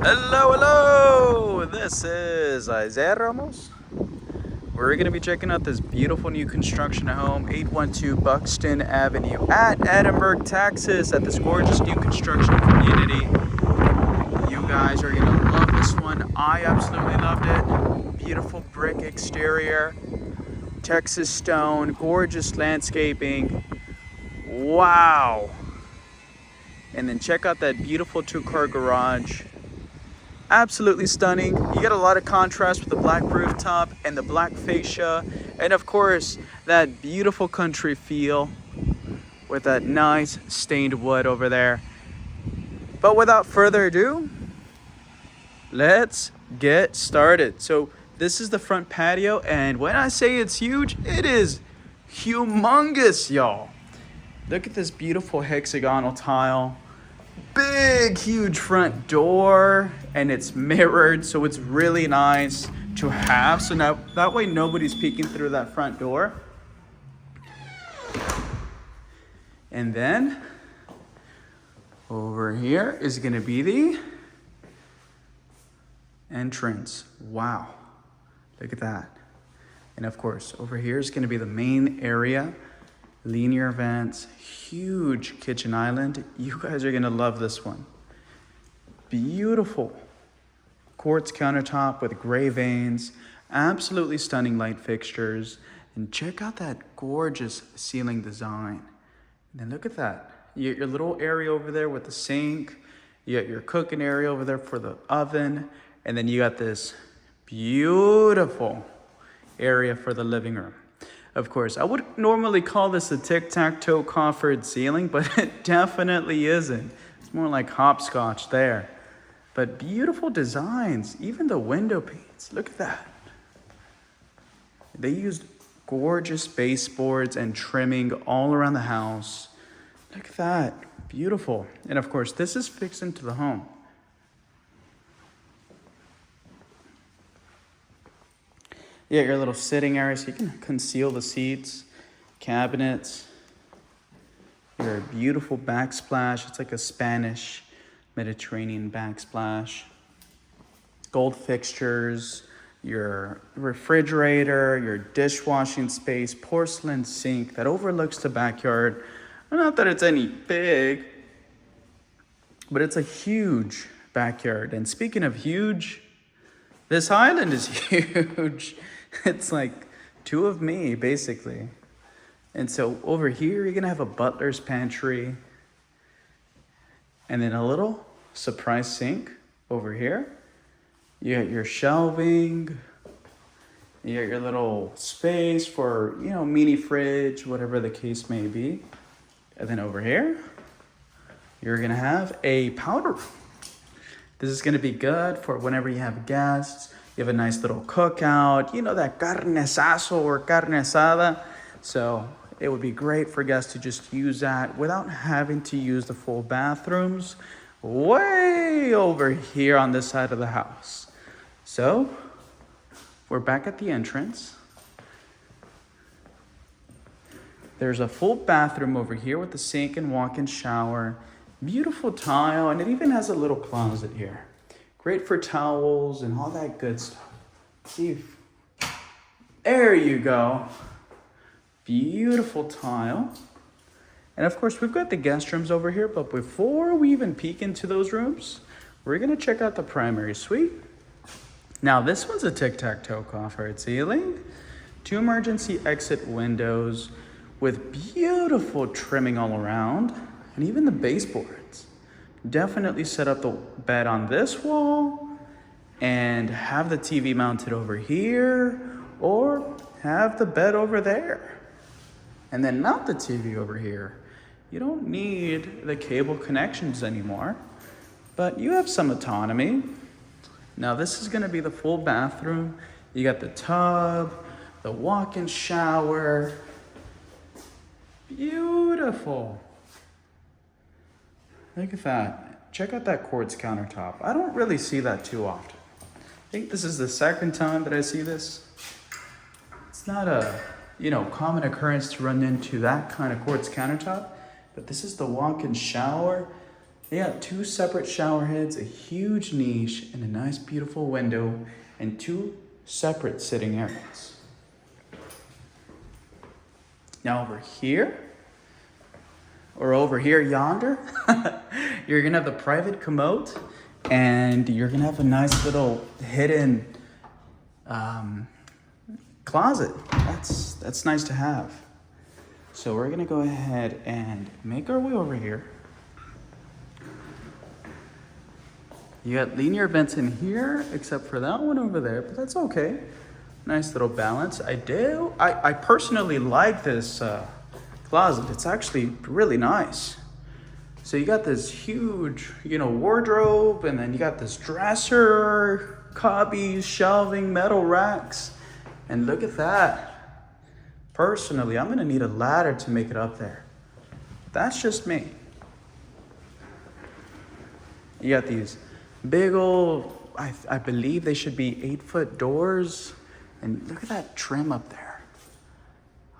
Hello, hello! This is Isaiah Ramos. We're going to be checking out this beautiful new construction home, 812 Buxton Avenue at Edinburg, Texas, at this gorgeous new construction community. You guys are going to love this one. I absolutely loved it. Beautiful brick exterior, Texas stone, gorgeous landscaping. Wow! And then check out that beautiful two-car garage. Absolutely stunning. You get a lot of contrast with the black rooftop and the black fascia, and of course that beautiful country feel with that nice stained wood over there. But without further ado, let's get started. So this is the front patio, and when I say it's huge, it is humongous, y'all. Look at this beautiful hexagonal tile. Big, huge front door, and it's mirrored, so it's really nice to have. So now that way nobody's peeking through that front door. And then over here is going to be the entrance. Wow, look at that. And of course over here is going to be the main area. Linear vents, huge kitchen island. You guys are gonna love this one. Beautiful quartz countertop with gray veins, absolutely stunning light fixtures. And check out that gorgeous ceiling design. And then look at that. You got your little area over there with the sink. You got your cooking area over there for the oven. And then you got this beautiful area for the living room. Of course, I would normally call this a tic-tac-toe coffered ceiling, but it definitely isn't. It's more like hopscotch there. But beautiful designs, even the window panes. Look at that. They used gorgeous baseboards and trimming all around the house. Look at that, beautiful. And of course, this is fixed into the home. You got your little sitting area so you can conceal the seats, cabinets, your beautiful backsplash. It's like a Spanish Mediterranean backsplash. Gold fixtures, your refrigerator, your dishwashing space, porcelain sink that overlooks the backyard. Not that it's any big, but it's a huge backyard. And speaking of huge, this island is huge. It's like two of me, basically. And so over here, you're gonna have a butler's pantry. And then a little surprise sink over here. You got your shelving. You got your little space for, mini fridge, whatever the case may be. And then over here, you're gonna have a powder room. This is gonna be good for whenever you have guests. You have a nice little cookout, that carne asazo or carne asada. So it would be great for guests to just use that without having to use the full bathrooms way over here on this side of the house. So we're back at the entrance. There's a full bathroom over here with the sink and walk-in shower. Beautiful tile, and it even has a little closet here. Great for towels and all that good stuff. See, there you go. Beautiful tile. And of course, we've got the guest rooms over here, but before we even peek into those rooms, we're gonna check out the primary suite. Now, this one's a tic-tac-toe coffered ceiling, 2 emergency exit windows with beautiful trimming all around, and even the baseboards. Definitely set up the bed on this wall and have the TV mounted over here, or have the bed over there and then mount the TV over here. You don't need the cable connections anymore, but you have some autonomy. Now this is gonna be the full bathroom. You got the tub, the walk-in shower. Beautiful. Look at that. Check out that quartz countertop. I don't really see that too often. I think this is the second time that I see this. It's not a, common occurrence to run into that kind of quartz countertop, but this is the walk-in shower. They got 2 separate shower heads, a huge niche, and a nice beautiful window, and 2 separate sitting areas. Now over here, or over here yonder, you're gonna have the private commode, and you're gonna have a nice little hidden closet. That's nice to have. So we're gonna go ahead and make our way over here. You got linear vents in here, except for that one over there, but that's okay. Nice little balance. I personally like this closet. It's actually really nice. So you got this huge, wardrobe, and then you got this dresser, cubbies, shelving, metal racks, and look at that. Personally, I'm gonna need a ladder to make it up there. That's just me. You got these big old, I believe they should be 8-foot doors. And look at that trim up there.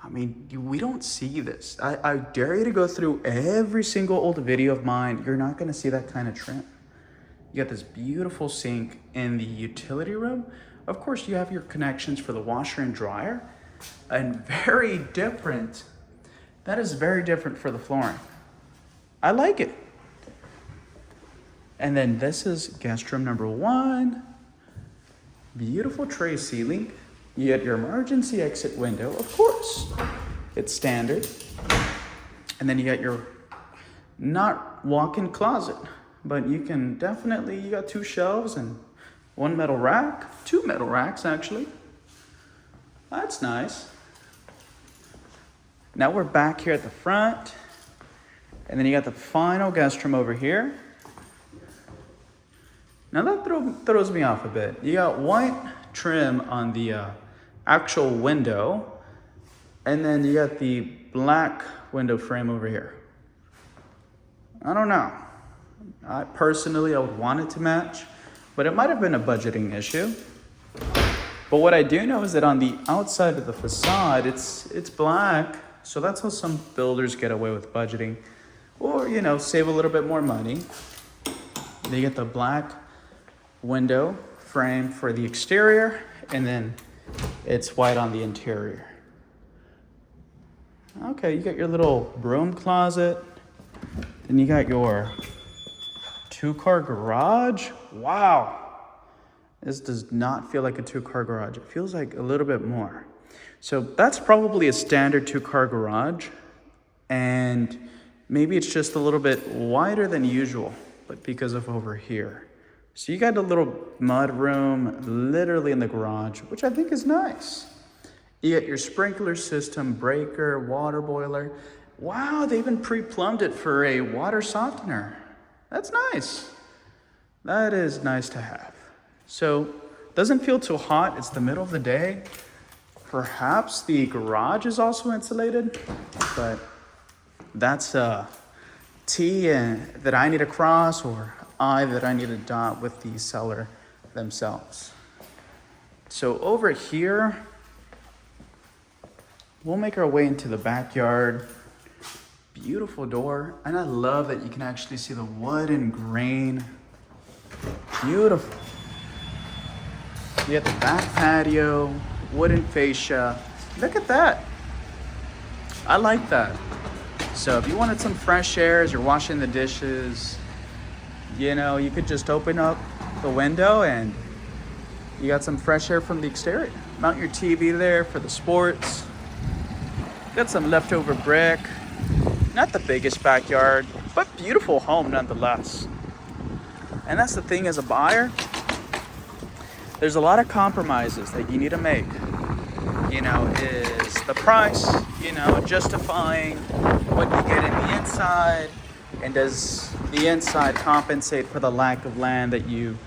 I mean, we don't see this. I dare you to go through every single old video of mine. You're not gonna see that kind of trim. You got this beautiful sink in the utility room. Of course, you have your connections for the washer and dryer. And very different. That is very different for the flooring. I like it. And then this is guest room number 1. Beautiful tray ceiling. You get your emergency exit window, of course. It's standard. And then you got your not walk-in closet, but you can definitely, you got 2 shelves and 1 metal rack, 2 metal racks actually. That's nice. Now we're back here at the front. And then you got the final guest room over here. Now that throws me off a bit. You got white trim on the actual window, and then you got the black window frame over here. I don't know. I would want it to match, but it might have been a budgeting issue. But what I do know is that on the outside of the facade, it's black, so that's how some builders get away with budgeting, or save a little bit more money. They get the black window frame for the exterior, and then it's white on the interior. Okay, you got your little broom closet. Then you got your 2-car garage. Wow. This does not feel like a 2-car garage. It feels like a little bit more. So that's probably a standard 2-car garage, and maybe it's just a little bit wider than usual, but because of over here. So you got a little mud room literally in the garage, which I think is nice. You got your sprinkler system, breaker, water boiler. Wow, they even pre-plumbed it for a water softener. That's nice. That is nice to have. So doesn't feel too hot. It's the middle of the day. Perhaps the garage is also insulated, but that's a T that I need to cross, or I that I need to dot with the seller themselves. So over here, we'll make our way into the backyard. Beautiful door, and I love that you can actually see the wood and grain. Beautiful. You got the back patio, wooden fascia. Look at that. I like that. So if you wanted some fresh air as you're washing the dishes, you could just open up the window and you got some fresh air from the exterior. Mount your TV there for the sports. Got some leftover brick. Not the biggest backyard, but beautiful home nonetheless. And that's the thing as a buyer, there's a lot of compromises that you need to make. Is the price, justifying what you get in the inside, and does the inside compensate for the lack of land that you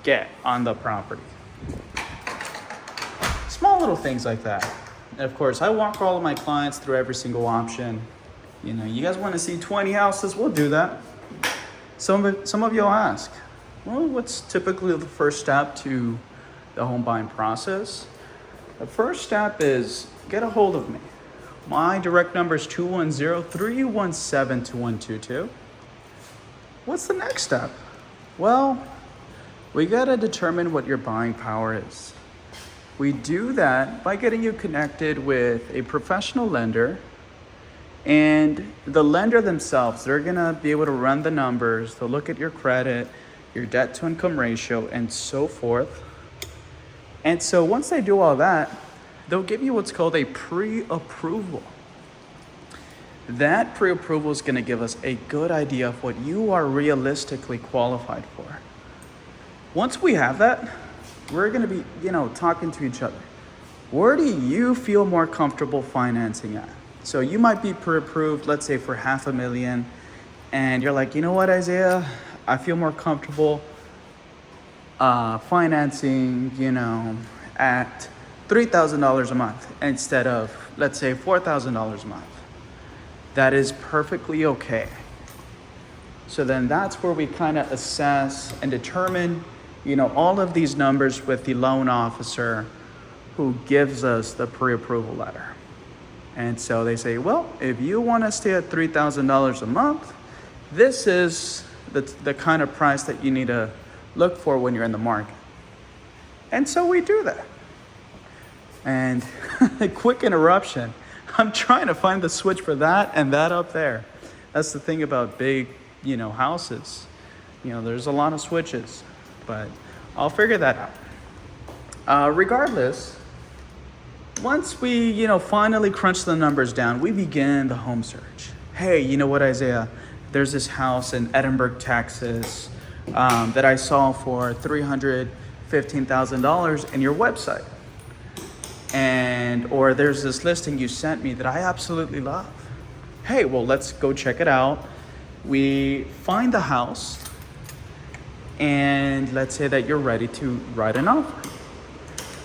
get on the property? Small little things like that. And of course, I walk all of my clients through every single option. You guys want to see 20 houses? We'll do that. Some of you will ask, well, what's typically the first step to the home buying process? The first step is get a hold of me. My direct number is 210-317-2122. What's the next step? Well, we gotta determine what your buying power is. We do that by getting you connected with a professional lender, and the lender themselves, they're gonna be able to run the numbers. They'll look at your credit, your debt to income ratio, and so forth. And so once they do all that, they'll give you what's called a pre-approval. That pre-approval is gonna give us a good idea of what you are realistically qualified for. Once we have that, we're gonna be, talking to each other. Where do you feel more comfortable financing at? So you might be pre-approved, let's say for $500,000, and you're like, you know what, Isaiah, I feel more comfortable financing, at $3,000 a month instead of, let's say, $4,000 a month. That is perfectly okay. So then that's where we kind of assess and determine, all of these numbers with the loan officer who gives us the pre-approval letter. And so they say, well, if you want to stay at $3,000 a month, this is the kind of price that you need to look for when you're in the market. And so we do that. And a quick interruption. I'm trying to find the switch for that and that up there. That's the thing about big, houses. There's a lot of switches, but I'll figure that out. Regardless, once we, finally crunch the numbers down, we begin the home search. Hey, you know what, Isaiah? There's this house in Edinburg, Texas, that I saw for $315,000 in your website. Or there's this listing you sent me that I absolutely love. Hey, well, let's go check it out. We find the house, and let's say that you're ready to write an offer.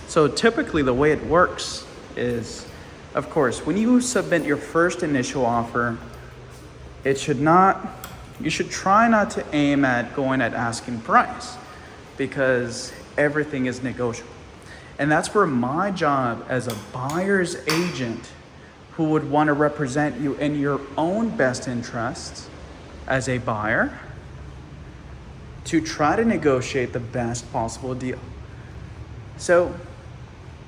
So typically the way it works is, of course, when you submit your first initial offer, you should try not to aim at going at asking price, because everything is negotiable. And that's where my job as a buyer's agent, who would want to represent you in your own best interests as a buyer, to try to negotiate the best possible deal. So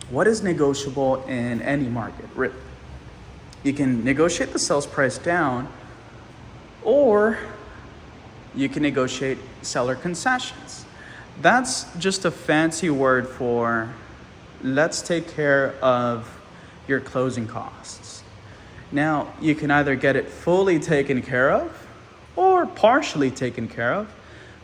what is negotiable in any market? You can negotiate the sales price down, or you can negotiate seller concessions. That's just a fancy word for, let's take care of your closing costs. Now, you can either get it fully taken care of or partially taken care of,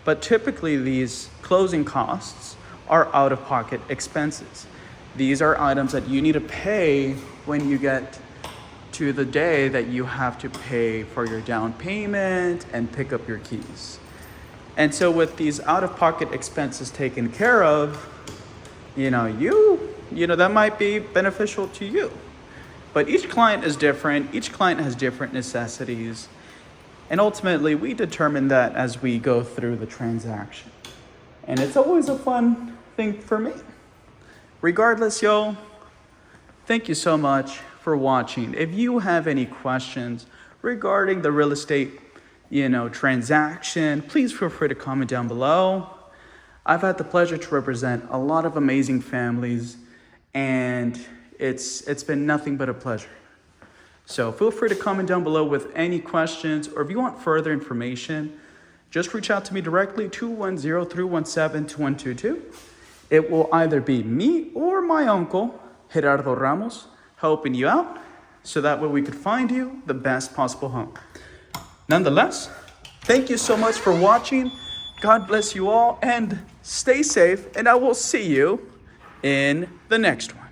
but typically these closing costs are out-of-pocket expenses. These are items that you need to pay when you get to the day that you have to pay for your down payment and pick up your keys. And so with these out-of-pocket expenses taken care of, that might be beneficial to you. But each client is different. Each client has different necessities. And ultimately, we determine that as we go through the transaction. And it's always a fun thing for me. Regardless, thank you so much for watching. If you have any questions regarding the real estate, transaction, please feel free to comment down below. I've had the pleasure to represent a lot of amazing families, and it's been nothing but a pleasure. So feel free to comment down below with any questions, or if you want further information, just reach out to me directly, 210-317-2122. It will either be me or my uncle, Gerardo Ramos, helping you out, so that way we could find you the best possible home. Nonetheless, thank you so much for watching. God bless you all, and stay safe, and I will see you in the next one.